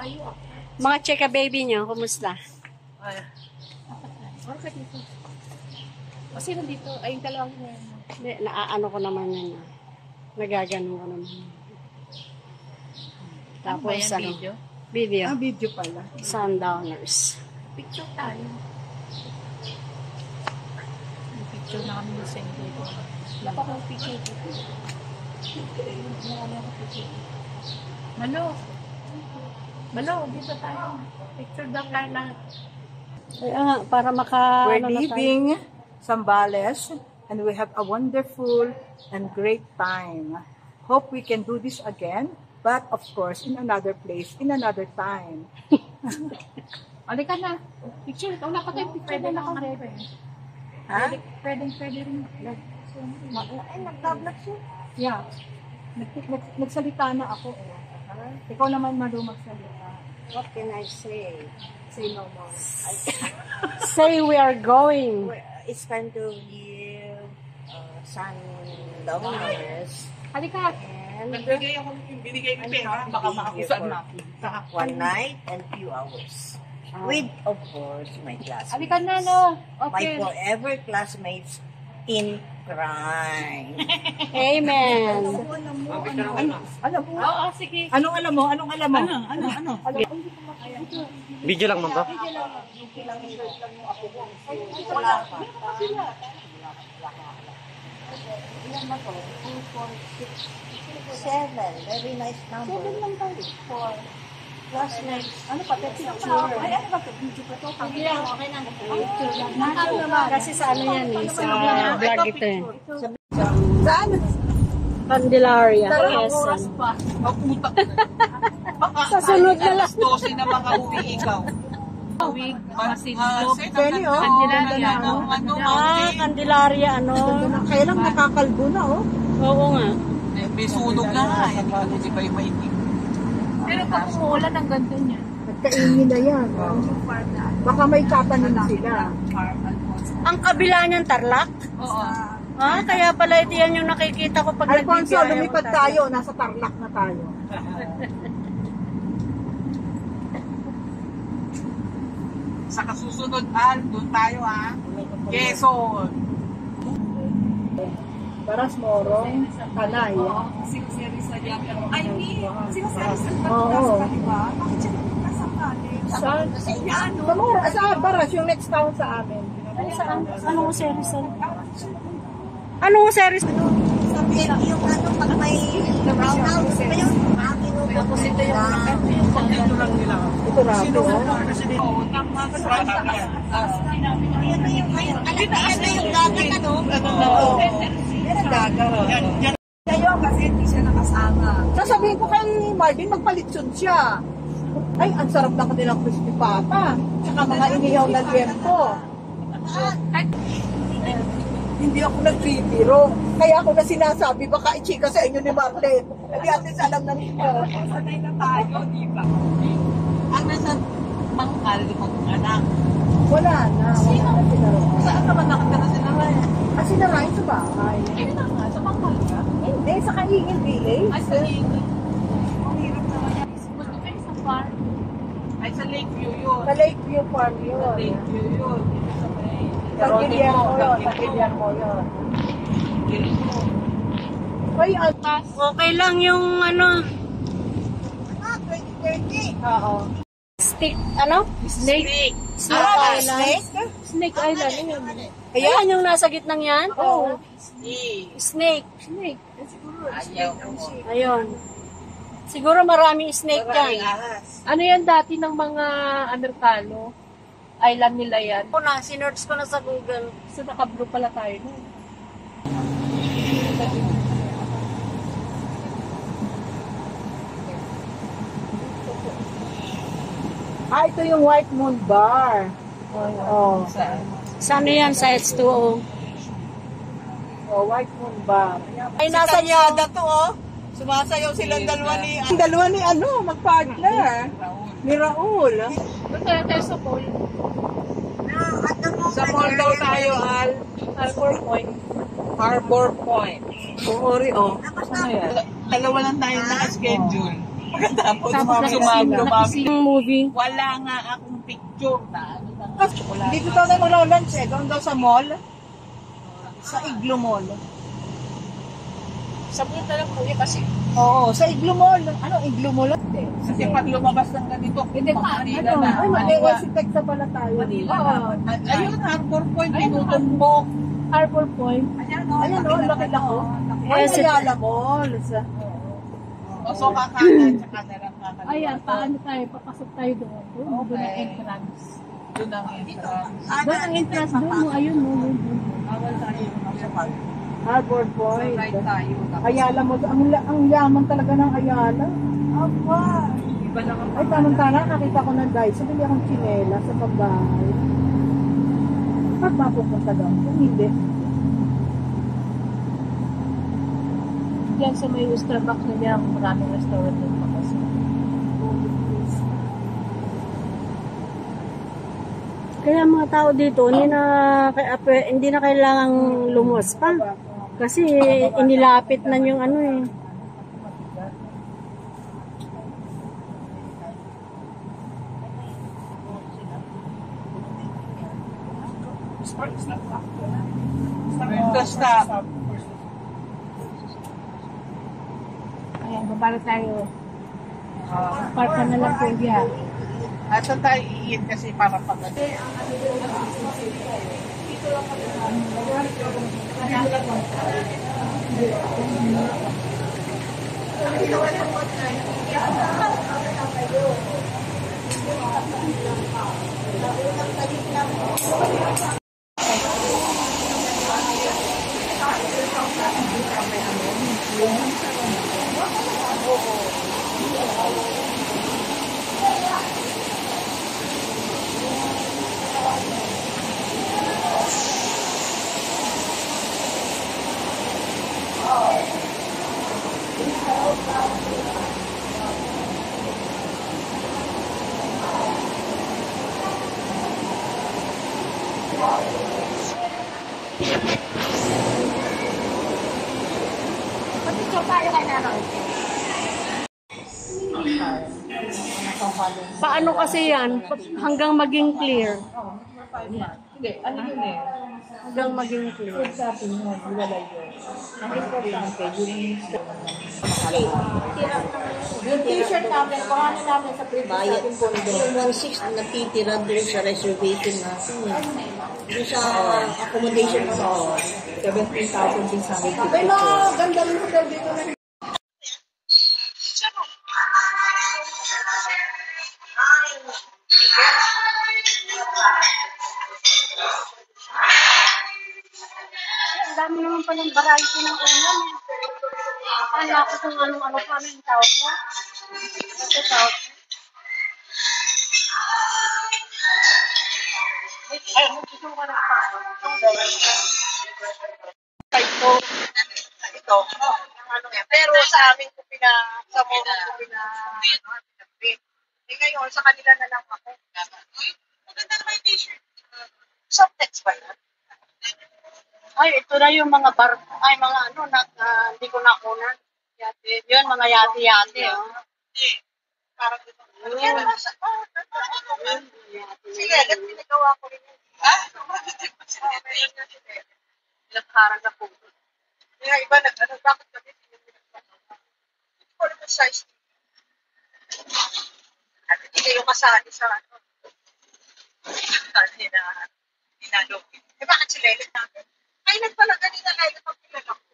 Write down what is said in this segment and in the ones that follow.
tayo. Mga cheka baby nyo, kumusta? Ay. Okay dito. O sino dito? Ay, yung dalawang na yan. Hindi, naaano ko naman yan. Nagagano ko naman. Tapos, ano ba yan, video? Video. Ah, video pala. Sundowners. Picture tayo. May picture na kami ni Sendy. Wala pa akong picture dito. Marami akong picture. Malo, dito tayo. Picture daw tayo lahat. Kaya para maka... We're ano na tayo. leaving Zambales and we have a wonderful and great time. Hope we can do this again, but of course, in another place, in another time. Alika na. Picture. Wala pa tayong picture na naka-ready. Ha? Pwede rin. Ay, nag-vlog siya. Yeah. Nagsalita na ako. Ikaw naman magsalita. What can I say? Say no more. Say we are going. It's time to give sundowners Halika. and Binigay ko pera, baka makakusan na. one night and few hours. With, of course, my classmates. Halika na, no? My Okay. forever classmates in crime. Amen. Alam mo? Oo, sige. Anong alam mo? Video lang, ma'am. Seven. Very nice number. Seven lang tayo. Four. Classmates. Ano pa? Picture. Ay, ano ba? Video pa to? Kasi sa ano yan eh, sa vlog ito eh. Saan? Candelaria. Dalawang Yes. oras pa. Maputa. Sa sunod na lang. 12 na makauwi ikaw. Awig, masinlog. Pwede, oh. Candelaria. Candelaria, ano. Kaya lang nakakalbo na, oh. Oo nga. May sunog na nga. Hindi pa yung maitim. Pero pag umuulan, ang ganda niya. Nagkaingin na yan. Oh. Baka may tatanim sila. Ang kabila niyang Tarlac? Oo. Ah, kaya pala ito yan yung nakikita ko pag Alfonso, nagbibiyahe lumipad ako. tayo. Nasa Tarlac na tayo. Sa kasusunod, Al, doon tayo ha. Quezon. Paras Morong, Tanay. Ay, Oo. Saan? Sa Mora, sa Baras, yung next town sa amin. Anong series? Anong series? Sabi yung ano, pag may roundhouse pa yun. Tapos ito yung Dito lang nila. Ito na. Ayan na yung gagat, ano? Yan ang gagawin. Kayo kasi hindi siya nakasama. Sasabihin ko kay Marvin, magpalitsun siya. Ay, ang sarap ng kanilang crispy pata. Tsaka mga inihaw na liempo. Hindi ako nagbibiro. Kaya ako na sinasabi, baka i-chika sa inyo ni Marlene. Hindi atin alam na nito. Sanay na tayo, di ba? Ang nasa Mangkal, limang anak. Wala na. Wala na sinarayan. Saan naman nakatira sila ngayon? Ah, sinarayan sa bahay. Ayun na nga, sa Mangkal ka? Hindi, sa Kaingin Village. Ay, sa Lake. Ang hirap naman yan. Gusto kayo sa farm. Ay, sa Lakeview yun. Sa Lakeview Farm Sa yun. Lakeview yun. Dito sa may... Sa Guillermo yun. Sa Guillermo yun. Ay, Okay lang yung ano, Ah, 2030. oo. stick, ano? Snake. Snake Island. Snake Island. Ayun. Ayan yung nasa gitnang yan? Oo. Snake. Ayaw mo. Ayun. Siguro maraming snake yan. Ano yan dati ng mga Amerikano? Island nila yan. Ako na, sinerch ko na sa Google. So naka-blue pala tayo nun. Ah, ito yung White Moon Bar. Oh. Saan yan? Sa H2O. Oh, White Moon Bar. Ay, nasa Tanyada to, oh. Sumasayaw silang dalawa ni... Ang dalawa ni ano, mag-partner. Ni Raul. Doon tayo sa pool. Sa mall daw tayo, Al. Harbor Point. Harbor Point. Ori, oh. Dalawa lang tayo naka-schedule. Pagkatapos, Tapos dumami. Yung movie. Wala nga akong picture na ano na chocolate. Dito daw na mag-lunch eh. Doon daw sa mall. Sa Iglo Mall. Sa buwan na lang po yun kasi. Oo, sa Iglo Mall. Ano, Iglo Mall? Eh. Kasi pag lumabas ng ganito, Hindi pa, Manila Ano, na. ay, mag-e-exit na pala tayo. Manila na. Ayun, Harbor Point, tinutumbok. Harbor Point. Ayan Ayan o, laki-lako. Ay, Exit. Ayala Mall. Sa- O, so kakanan, tsaka na lang kakaliwa. Ayan, paano tayo? Papasok tayo doon. Doon ang entrance. Doon ang entrance. Doon ang entrance doon mo. Ayun mo. Bawal tayo sa pag. Harbor Point. Right tayo. Ayala Mall. Ang yaman talaga ng Ayala. Aba. Iba lang ang Ay, tamang-tama, nakita ko ng guys. So, bili akong chinela sa pagbahay. Ba't mapupunta doon? Kung hindi. Diyan sa may Starbucks na niya, maraming restaurant doon pa kasi. Kaya mga tao dito, hindi na kailangang lumuwas pa. Kasi inilapit na yung ano eh. Basta, Ayan, babala tayo. Park ka na lang po diyan. at saan tayo iin kasi para pag Paano kasi yan? Hanggang maging clear. Hindi, ano yun eh. Hanggang maging clear. Sabi mo, nilalay yun. Ang importante, Yung t-shirt namin, kuhanin namin sa previous Bayad. natin pondo. Yung 1.6 na natitira doon sa reservation natin. Doon sa accommodation mo. 17,000 din sa amin. May mga ganda rin hotel dito na. Ang dami naman palang variety ng ulam. Akala ko kung anong-ano pa yung tawag mo. Ito tawag. Ay, gusto ko na pa. ito. Pero sa amin ko sa mga ko eh ngayon, sa kanila na lang ako. Maganda naman yung t-shirt. Soft ba yan? Ay, ito na yung mga bar, ay mga ano, hindi ko nakunan. Yun, mga yati-yati. Oh. Parang ito. Yan na nasa, sige, pinagawa ko rin yun. Nagkarang na po. Kaya iba nag-ano, bakit kami pinagpapagawa? Hindi ko rin yung size. At hindi kayo kasali sa ano. Kasi na dinalokin. Eh bakit si Lelet namin? Ay, nagpala ganina Lelet ang pinagak ko.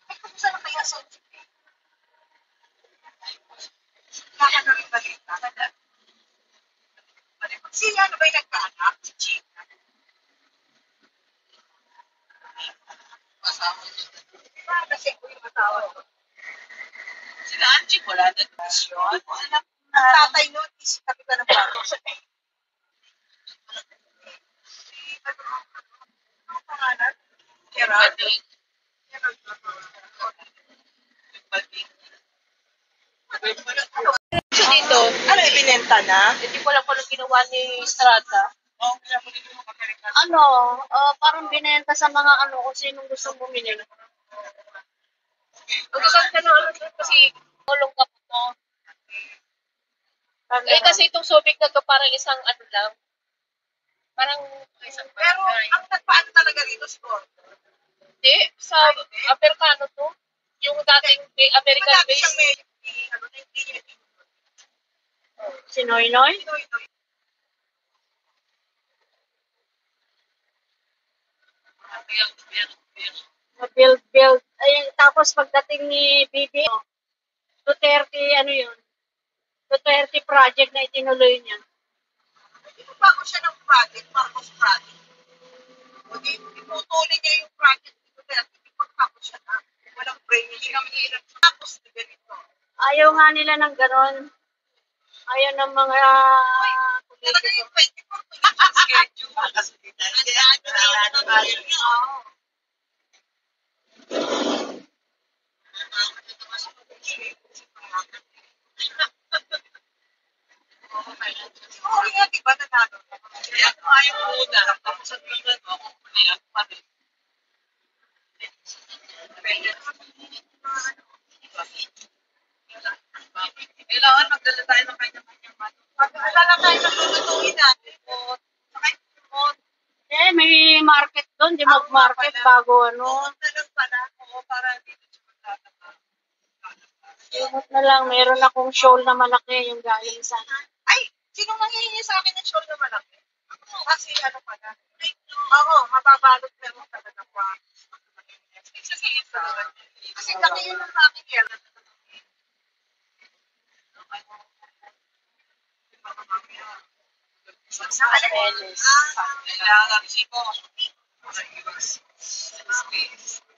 Ay, kumusta na kaya sa UP? Kaka na rin balik. Kaka na. Si ano ba yung nagkaanak? Si Chika. Diba, kasi ko yung asawa ko. Sila Angie, wala na desisyon. Ang tatay nun, is kapitan ng bago. Ang pangalan? Gerald. Dito, Ano, ibinenta na? hindi ko lang kung anong ginawa ni Estrada. Ano, parang binenta sa mga ano, kung sinong gusto bumili. Magkakaroon ka ng ano doon kasi tulong ka po to. Eh kasi itong Subic na to parang isang ano lang. Parang isang Pero ang nagpaano talaga dito si Gordon. hindi, sa Amerikano to. Yung dating American Dati base. siyang medyo, ano, hindi niya Si Noynoy? Build. Ayun, tapos pagdating ni Bibi, Duterte, ano yun? Duterte project na itinuloy niya. Bago siya ng project, Marcos project. O di, iputulin niya yung project ni Duterte, ipagtapos siya na. Walang brain niya. Tapos na ganito. Ayaw nga nila ng ganon. Ayaw ng mga Talaga politiko. yung 24 to schedule. Oo. Siguro nga, di ba, nanalo? Kaya kung ayaw muna, tapos ang tingnan mo, kung muli ako pa rin. Kailangan magdala tayo ng kanya-kanyang ano. Magdala tayo ng lulutuin natin. O, saka yung remote. Eh, may market doon. Di mag-market bago ano. Doon na lang pala. Oo, para dito siya magtatapa. Simot na lang. Meron akong shawl na malaki yung galing sa... Ay, sino manghihingi sa akin ng shawl na malaki? Ako kasi ano pala. Oo, mababalot pero talaga pa. Kasi laki yun ng aking hair. Sa Alex. Kailangan si ko. Space.